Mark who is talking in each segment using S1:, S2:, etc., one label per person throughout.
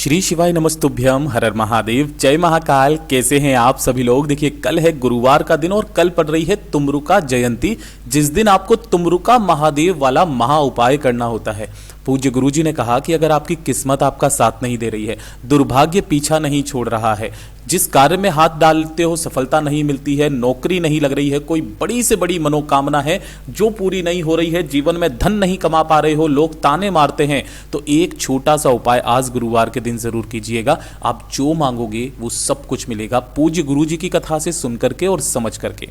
S1: श्री शिवाय नमस्तुभ्यम, हर हर महादेव, जय महाकाल। कैसे हैं आप सभी लोग। देखिए, कल है गुरुवार का दिन और कल पड़ रही है तुमरुका जयंती, जिस दिन आपको तुमरुका महादेव वाला महा उपाय करना होता है। पूज्य गुरुजी ने कहा कि अगर आपकी किस्मत आपका साथ नहीं दे रही है, दुर्भाग्य पीछा नहीं छोड़ रहा है, जिस कार्य में हाथ डालते हो सफलता नहीं मिलती है, नौकरी नहीं लग रही है, कोई बड़ी से बड़ी मनोकामना है जो पूरी नहीं हो रही है, जीवन में धन नहीं कमा पा रहे हो, लोग ताने मारते हैं, तो एक छोटा सा उपाय आज गुरुवार के दिन जरूर कीजिएगा। आप जो मांगोगे वो सब कुछ मिलेगा, पूज्य गुरुजी की कथा से सुन करके और समझ करके।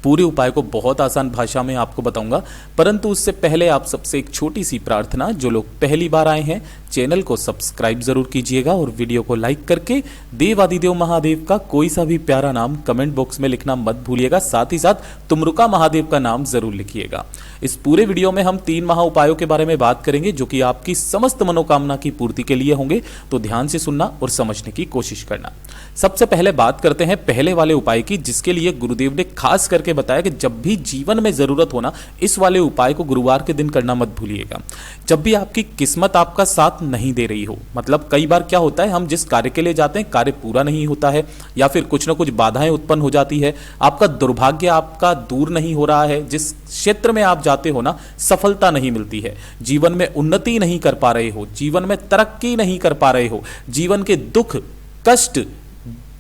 S1: पूरे उपाय को बहुत आसान भाषा में आपको बताऊंगा, परंतु उससे पहले आप सबसे एक छोटी सी प्रार्थना। जो लोग पहली बार आए हैं, चैनल को सब्सक्राइब जरूर कीजिएगा और वीडियो को लाइक करके देवादिदेव महादेव का कोई सा भी प्यारा नाम कमेंट बॉक्स में लिखना मत भूलिएगा। साथ ही साथ तुमरुका महादेव का नाम जरूर लिखिएगा। इस पूरे वीडियो में हम 3 महा उपायों के बारे में बात करेंगे जो कि आपकी समस्त मनोकामना की पूर्ति के लिए होंगे, तो ध्यान से सुनना और समझने की कोशिश करना। सबसे पहले बात करते हैं पहले वाले उपाय की, जिसके लिए गुरुदेव ने खास करके बताया कि जब भी जीवन में जरूरत हो ना, इस वाले उपाय को गुरुवार के दिन करना मत भूलिएगा। जब भी आपकी किस्मत आपका साथ नहीं दे रही हो, मतलब कई बार क्या होता है, हम जिस कार्य के लिए जाते हैं कार्य पूरा नहीं होता है, या फिर कुछ ना कुछ बाधाएं उत्पन्न हो जाती है, आपका दुर्भाग्य आपका दूर नहीं हो रहा है, जिस क्षेत्र में आप जाते हो ना सफलता नहीं मिलती है, जीवन में उन्नति नहीं कर पा रहे हो, जीवन में तरक्की नहीं कर पा रहे हो, जीवन के दुख कष्ट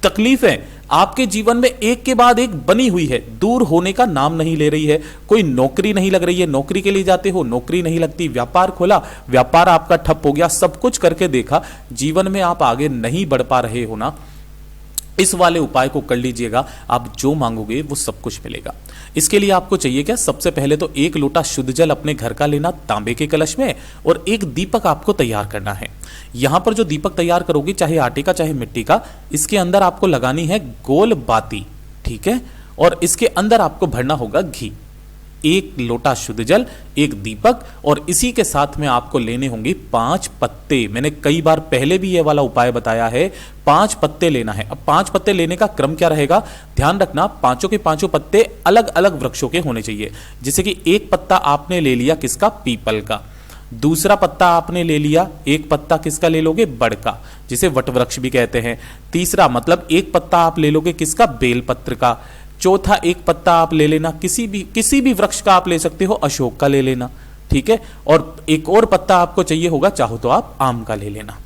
S1: तकलीफें आपके जीवन में एक के बाद एक बनी हुई है, दूर होने का नाम नहीं ले रही है। कोई नौकरी नहीं लग रही है, नौकरी के लिए जाते हो, नौकरी नहीं लगती, व्यापार खोला, व्यापार आपका ठप हो गया, सब कुछ करके देखा, जीवन में आप आगे नहीं बढ़ पा रहे हो ना, इस वाले उपाय को कर लीजिएगा। आप जो मांगोगे वो सब कुछ मिलेगा। इसके लिए आपको चाहिए क्या, सबसे पहले तो 1 लोटा शुद्ध जल अपने घर का लेना तांबे के कलश में, और एक दीपक आपको तैयार करना है। यहां पर जो दीपक तैयार करोगे, चाहे आटे का चाहे मिट्टी का, इसके अंदर आपको लगानी है गोल बाती, ठीक है, और इसके अंदर आपको भरना होगा घी। 1 लोटा शुद्ध जल, 1 दीपक, और इसी के साथ में आपको लेने होंगे 5 पत्ते। मैंने कई बार पहले भी यह वाला उपाय बताया है, 5 पत्ते लेना है। अब 5 पत्ते लेने का क्रम क्या रहेगा, ध्यान रखना, पांचों के पांचों पत्ते अलग अलग वृक्षों के होने चाहिए। जैसे कि एक पत्ता आपने ले लिया किसका, पीपल का, दूसरा पत्ता आपने ले लिया, एक पत्ता किसका ले लोगे, बड़ का, जिसे वट वृक्ष भी कहते हैं। तीसरा मतलब एक पत्ता आप ले लोगे किसका, बेलपत्र का। चौथा एक पत्ता आप ले लेना किसी भी वृक्ष का आप ले सकते हो, अशोक का ले लेना, ठीक है, और एक और पत्ता आपको चाहिए होगा, चाहो तो आप आम का ले लेना।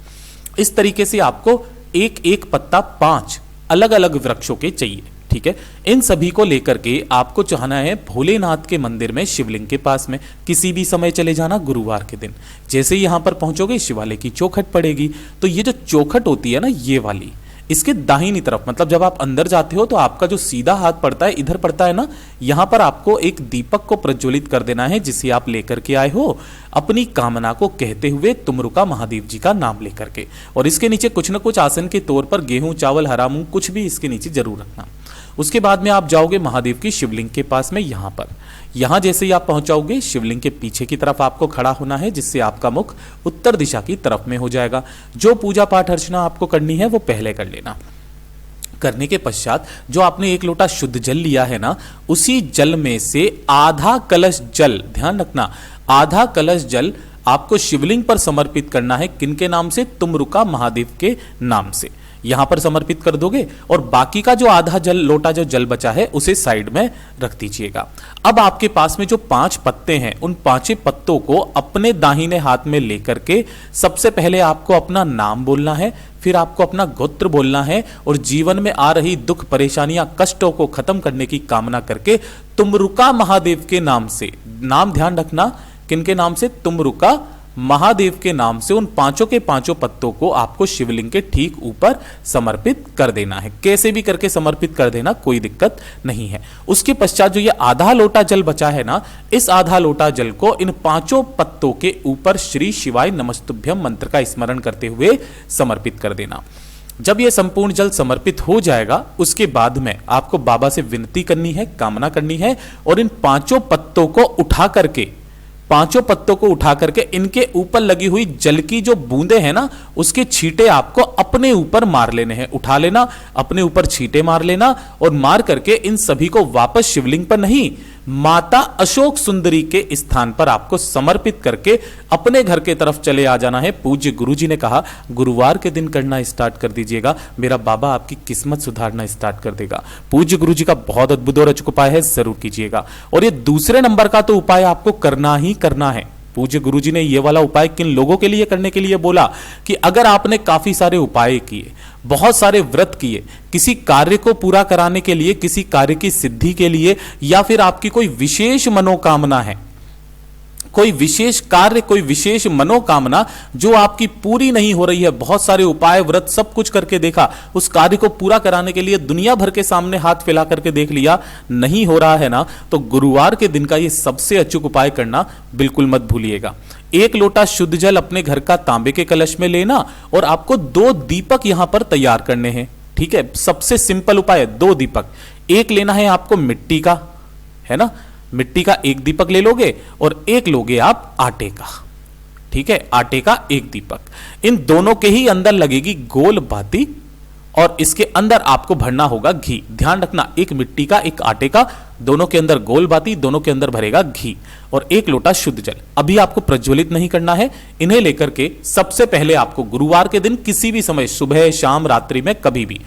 S1: इस तरीके से आपको एक एक पत्ता 5 अलग अलग वृक्षों के चाहिए, ठीक है। इन सभी को लेकर के आपको चाहना है भोलेनाथ के मंदिर में, शिवलिंग के पास में, किसी भी समय चले जाना गुरुवार के दिन। जैसे ही यहां पर पहुंचोगे शिवालय की चौखट पड़ेगी, तो ये जो चौखट होती है ना, ये वाली, इसके दाहिनी तरफ, मतलब जब आप अंदर जाते हो तो आपका जो सीधा हाथ पड़ता है इधर पड़ता है ना, यहां पर आपको एक दीपक को प्रज्वलित कर देना है, जिसे आप लेकर के आए हो, अपनी कामना को कहते हुए तुमरुका महादेव जी का नाम लेकर के। और इसके नीचे कुछ न कुछ आसन के तौर पर गेहूं चावल हरा मूंग कुछ भी इसके नीचे जरूर रखना। उसके बाद में आप जाओगे महादेव की शिवलिंग के पास में, यहां पर, यहां जैसे ही आप पहुंचाओगे शिवलिंग के पीछे की तरफ आपको खड़ा होना है, जिससे आपका मुख उत्तर दिशा की तरफ में हो जाएगा। जो पूजा पाठ अर्चना आपको करनी है वो पहले कर लेना। करने के पश्चात जो आपने 1 लोटा शुद्ध जल लिया है ना, उसी जल में से आधा कलश जल, ध्यान रखना, आधा कलश जल आपको शिवलिंग पर समर्पित करना है। किनके नाम से, तुमरुका महादेव के नाम से यहां पर समर्पित कर दोगे, और बाकी का जो आधा लोटा जो जल बचा है उसे साइड में रख दीजिएगा। अब आपके पास में जो 5 पत्ते हैं, उन 5 पत्तों को अपने दाहिने हाथ में लेकर के सबसे पहले आपको अपना नाम बोलना है, फिर आपको अपना गोत्र बोलना है, और जीवन में आ रही दुख परेशानियां कष्टों को खत्म करने की कामना करके तुमरुका महादेव के नाम से, नाम ध्यान रखना किनके नाम से, तुमरुका महादेव के नाम से, उन 5 के 5 पत्तों को आपको शिवलिंग के ठीक ऊपर समर्पित कर देना है। कैसे भी करके समर्पित कर देना, कोई दिक्कत नहीं है। उसके पश्चात जो ये आधा लोटा जल बचा है ना, इस आधा लोटा जल को इन 5 पत्तों के ऊपर श्री शिवाय नमस्तुभ्यम मंत्र का स्मरण करते हुए समर्पित कर देना। जब यह संपूर्ण जल समर्पित हो जाएगा, उसके बाद में आपको बाबा से विनती करनी है, कामना करनी है, और इन 5 पत्तों को उठा करके, 5 पत्तों को उठा करके इनके ऊपर लगी हुई जल की जो बूंदे हैं ना, उसके छींटे आपको अपने ऊपर मार लेने हैं। उठा लेना, अपने ऊपर छींटे मार लेना, और मार करके इन सभी को वापस शिवलिंग पर नहीं, माता अशोक सुंदरी के स्थान पर आपको समर्पित करके अपने घर के तरफ चले आ जाना है। पूज्य गुरुजी ने कहा गुरुवार के दिन करना स्टार्ट कर दीजिएगा, मेरा बाबा आपकी किस्मत सुधारना स्टार्ट कर देगा। पूज्य गुरुजी का बहुत अद्भुत और अचूक उपाय है, जरूर कीजिएगा। और ये दूसरे नंबर का तो उपाय आपको करना ही करना है। पूज्य गुरुजी ने ये वाला उपाय किन लोगों के लिए करने के लिए बोला कि अगर आपने काफी सारे उपाय किए, बहुत सारे व्रत किए, किसी कार्य को पूरा कराने के लिए, किसी कार्य की सिद्धि के लिए, या फिर आपकी कोई विशेष मनोकामना है, कोई विशेष कार्य, कोई विशेष मनोकामना जो आपकी पूरी नहीं हो रही है, बहुत सारे उपाय व्रत सब कुछ करके देखा, उस कार्य को पूरा कराने के लिए दुनिया भर के सामने हाथ फैला करके देख लिया, नहीं हो रहा है ना, तो गुरुवार के दिन का ये सबसे अचूक उपाय करना बिल्कुल मत भूलिएगा। 1 लोटा शुद्ध जल अपने घर का तांबे के कलश में लेना और आपको 2 दीपक यहां पर तैयार करने हैं। ठीक है, सबसे सिंपल उपाय है 2 दीपक। एक लेना है आपको मिट्टी का, है ना, मिट्टी का 1 दीपक ले लोगे और एक लोगे आप आटे का। ठीक है, आटे का 1 दीपक। इन दोनों के ही अंदर लगेगी गोल बाती और इसके अंदर आपको भरना होगा घी। ध्यान रखना, 1 मिट्टी का 1 आटे का, दोनों के अंदर गोल बाती, दोनों के अंदर भरेगा घी और 1 लोटा शुद्ध जल। अभी आपको प्रज्वलित नहीं करना है, इन्हें लेकर के सबसे पहले आपको गुरुवार के दिन किसी भी समय, सुबह, शाम, रात्रि में, कभी भी,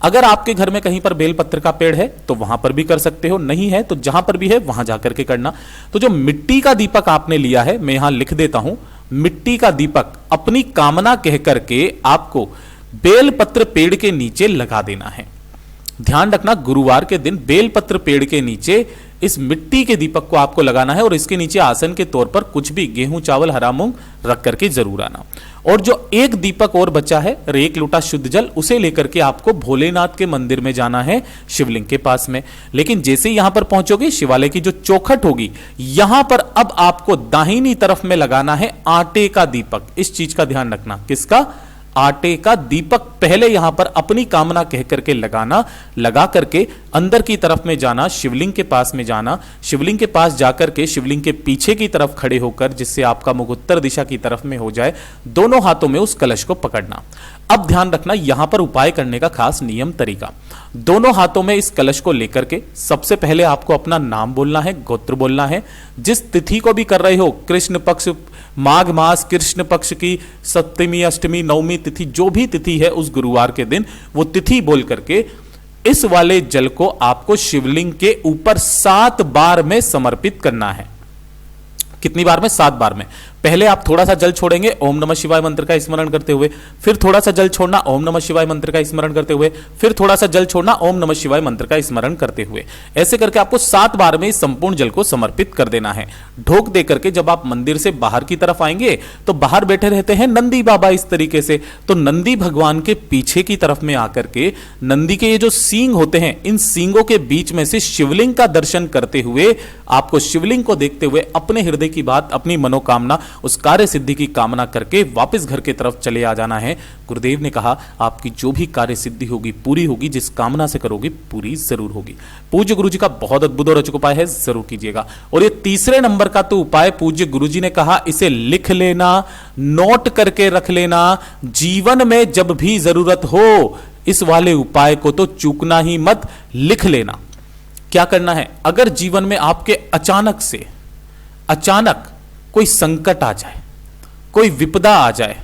S1: अगर आपके घर में कहीं पर बेलपत्र का पेड़ है तो वहां पर भी कर सकते हो, नहीं है तो जहां पर भी है वहां जाकर के करना। तो जो मिट्टी का दीपक आपने लिया है, मैं यहां लिख देता हूं, मिट्टी का दीपक अपनी कामना कह करके आपको बेलपत्र पेड़ के नीचे लगा देना है। ध्यान रखना, गुरुवार के दिन बेलपत्र पेड़ के नीचे इस मिट्टी के दीपक को आपको लगाना है और इसके नीचे आसन के तौर पर कुछ भी गेहूं, चावल, हरा मूंग रख करके जरूर आना। और जो 1 दीपक और बचा है, 1 लोटा शुद्ध जल, उसे लेकर के आपको भोलेनाथ के मंदिर में जाना है, शिवलिंग के पास में। लेकिन जैसे ही यहां पर पहुंचोगे, शिवालय की जो चौखट होगी, यहां पर अब आपको दाहिनी तरफ में लगाना है आटे का दीपक। इस चीज का ध्यान रखना, किसका? आटे का दीपक पहले यहां पर अपनी कामना कह करके लगाना, लगा करके अंदर की तरफ में जाना, शिवलिंग के पास में जाना, शिवलिंग के पास जाकर के शिवलिंग के पीछे की तरफ खड़े होकर, जिससे आपका मुख उत्तर दिशा की तरफ में हो जाए, दोनों हाथों में उस कलश को पकड़ना। अब ध्यान रखना, यहां पर उपाय करने का खास नियम तरीका, दोनों हाथों में इस कलश को लेकर के सबसे पहले आपको अपना नाम बोलना है, गोत्र बोलना है। जिस तिथि को भी कर रहे हो, कृष्ण पक्ष, माघ मास कृष्ण पक्ष की सप्तमी, अष्टमी, नवमी तिथि, जो भी तिथि है उस गुरुवार के दिन वो तिथि बोल करके इस वाले जल को आपको शिवलिंग के ऊपर 7 बार में समर्पित करना है। कितनी बार में? 7 बार में। पहले आप थोड़ा सा जल छोड़ेंगे ओम नमः शिवाय मंत्र का स्मरण करते हुए, फिर थोड़ा सा जल छोड़ना ओम नमः शिवाय मंत्र का स्मरण करते हुए, फिर थोड़ा सा जल छोड़ना ओम नमः शिवाय मंत्र का स्मरण करते हुए। ऐसे करके आपको 7 बार में इस संपूर्ण जल को समर्पित कर देना है। ढोक दे करके जब आप मंदिर से बाहर की तरफ आएंगे तो बाहर बैठे रहते हैं नंदी बाबा इस तरीके से, तो नंदी भगवान के पीछे की तरफ में आकर के नंदी के ये जो सींग होते हैं, इन सींगों के बीच में से शिवलिंग का दर्शन करते हुए, आपको शिवलिंग को देखते हुए अपने हृदय की बात, अपनी मनोकामना, उस कार्य सिद्धि की कामना करके वापस घर की तरफ चले आ जाना है। गुरुदेव ने कहा आपकी जो भी कार्य सिद्धि होगी पूरी होगी, जिस कामना से करोगे पूरी जरूर होगी। पूज्य गुरुजी का बहुत अद्भुत और अचूक उपाय है, जरूर कीजिएगा। और ये तीसरे नंबर का तो उपाय पूज्य गुरुजी ने कहा इसे लिख लेना, नोट करके रख लेना, जीवन में जब भी जरूरत हो इस वाले उपाय को तो चूकना ही मत, लिख लेना। क्या करना है? अगर जीवन में आपके अचानक कोई संकट आ जाए, कोई विपदा आ जाए,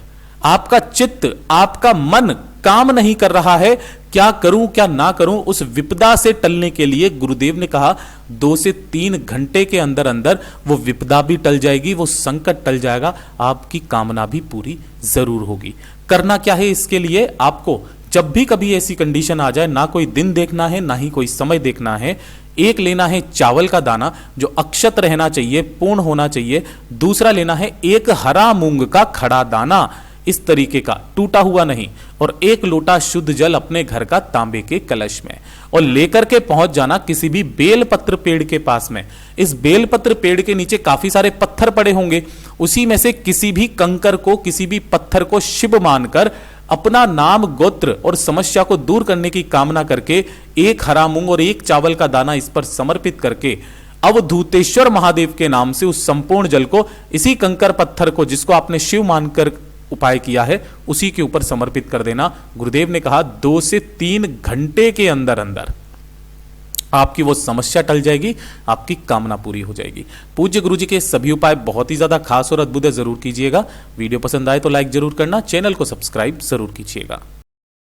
S1: आपका चित्त, आपका मन काम नहीं कर रहा है, क्या करूं क्या ना करूं, उस विपदा से टलने के लिए गुरुदेव ने कहा 2 से 3 घंटे के अंदर अंदर वो विपदा भी टल जाएगी, वो संकट टल जाएगा, आपकी कामना भी पूरी जरूर होगी। करना क्या है इसके लिए? आपको जब भी कभी ऐसी कंडीशन आ जाए, ना कोई दिन देखना है, ना ही कोई समय देखना है, एक लेना है चावल का दाना जो अक्षत रहना चाहिए, पूर्ण होना चाहिए। दूसरा लेना है 1 हरा मूंग का खड़ा दाना, इस तरीके का, टूटा हुआ नहीं, और 1 लोटा शुद्ध जल अपने घर का तांबे के कलश में, और लेकर के पहुंच जाना किसी भी बेलपत्र पेड़ के पास में। इस बेलपत्र पेड़ के नीचे काफी सारे पत्थर पड़े होंगे, उसी में से किसी भी कंकर को, किसी भी पत्थर को शिव मानकर अपना नाम, गोत्र और समस्या को दूर करने की कामना करके 1 हरा मूंग और 1 चावल का दाना इस पर समर्पित करके अवधूतेश्वर महादेव के नाम से उस संपूर्ण जल को, इसी कंकर पत्थर को जिसको आपने शिव मानकर उपाय किया है, उसी के ऊपर समर्पित कर देना। गुरुदेव ने कहा 2 से 3 घंटे के अंदर अंदर आपकी वो समस्या टल जाएगी, आपकी कामना पूरी हो जाएगी। पूज्य गुरु जी के सभी उपाय बहुत ही ज़्यादा खास और अद्भुत है, ज़रूर कीजिएगा। वीडियो पसंद आए तो लाइक ज़रूर करना, चैनल को सब्सक्राइब ज़रूर कीजिएगा।